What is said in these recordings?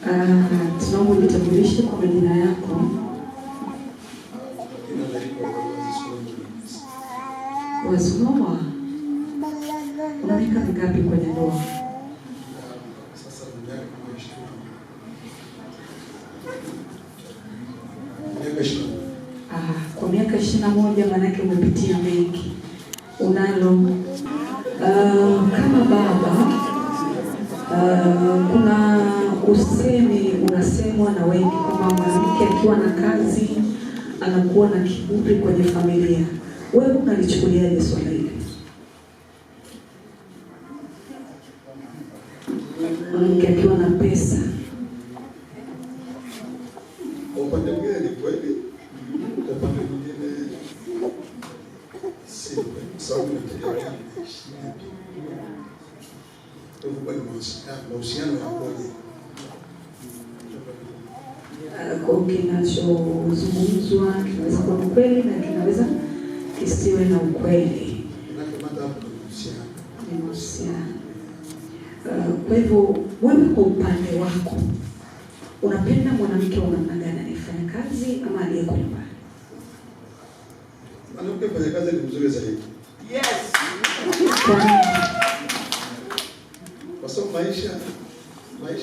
Tunaomba ujitambulishe kwa majina yako. Wazungu, una miaka mingapi kwenye ndoa? Sasa kwa miaka 21, manake umepitia mengi. Unalo kama baba, kuna usemi unasemwa na wengi kwamba mwanamke akiwa na kazi anakuwa na kiburi kwenye familia. Wewe unalichukuliaje swala hili? Mwanamke akiwa na pesa, upande mwingine ni kweli, upande mwingine si kweli, sababu inategemea kwa mahusiano yakoje. Kwa kinachozungumzwa kinaweza kuwa kweli na kinaweza kisiwe na ukweli. Kwa hivyo wewe kwa upande wako unapenda mwanamke wa namna gani, anayefanya kazi ama aliyeko nyumbani? Mwanamke fanya kazi ni mzuri zaidi. Yes. Kwa sababu maisha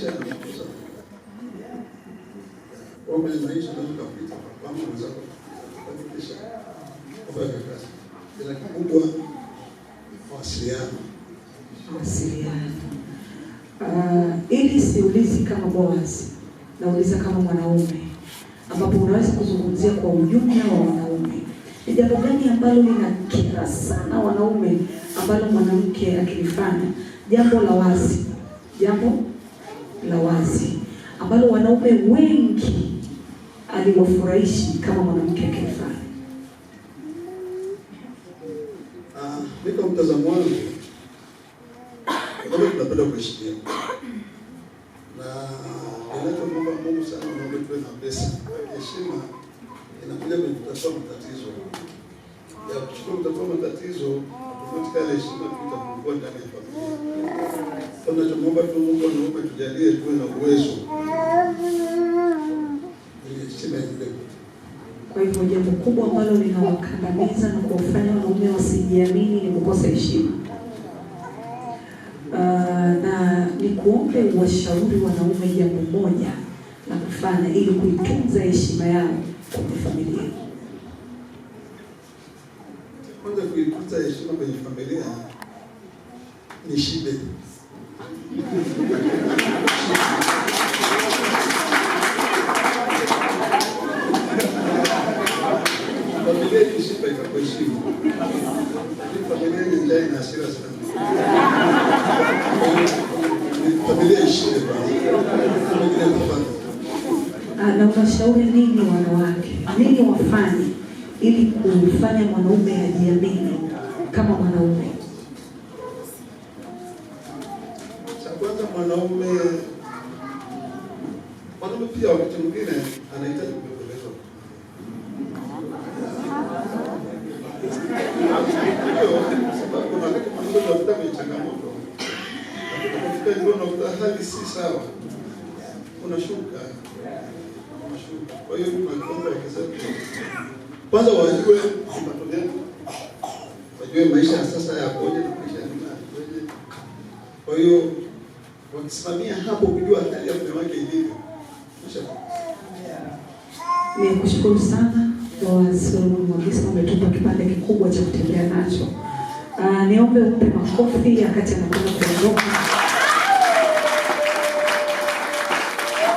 yanakuza. Kwa maisha ndio kapita kwa mambo zako. Kuhakikisha kufanya kazi. Bila kikubwa mawasiliano. Ili siulizi kama boss, nauliza kama mwanaume, ambapo unaweza kuzungumzia kwa ujumla wa wanaume. Ni jambo gani ambalo linakera sana wanaume ambalo mwanamke akilifanya? Jambo la wazi ambalo wanaume wengi aliwafurahishi kama mwanamke akilifanya. Niko mtazamo wangu, kama tunapenda kuheshimiana. Na ninachomwomba Mungu sana naomba tuwe na pesa. Heshima inakuja kwenye kutatua matatizo. Ya kuchukua kutatua matatizo, katika ile heshima tutakuwa ndani ya familia. Tunachomwomba tu Mungu anaomba tujalie tuwe na uwezo. Ili heshima iwe. Kwa hivyo jambo kubwa ambalo linawakandamiza na kuwafanya wanaume wasijiamini ni kukosa heshima. Na ni kuombe washauri wanaume jambo moja na kufanya ili kuitunza heshima yao kwenye familia. Kwanza kuitunza heshima kwenye familia ni shibe. Familia ikishiba itakuheshimu. Familia yenye ina hasira sana. Familia ishibe na unashauri nini wanawake? Nini wafanye ili kufanya mwanaume ajiamini kama mwanaume? Cha kwanza, mwanaume pia wakati mwingine anahitaji kubebelezwa. Sababu kuna wakati mwanaume anakuta kwenye changamoto. Katika ndio unakuta hali si sawa. Unashuka. Kwa hiyo tunaomba wakisema kwanza wajue matokeo. Wajue maisha sasa yakoje na maisha yanakoje. Kwa hiyo wakisimamia hapo kujua hali ya mume wake ilivyo. Nikushukuru sana kwa Solomon Mwagisa, umetupa kipande kikubwa cha kutembea nacho. Niombe upe makofi wakati anakwenda kuondoka.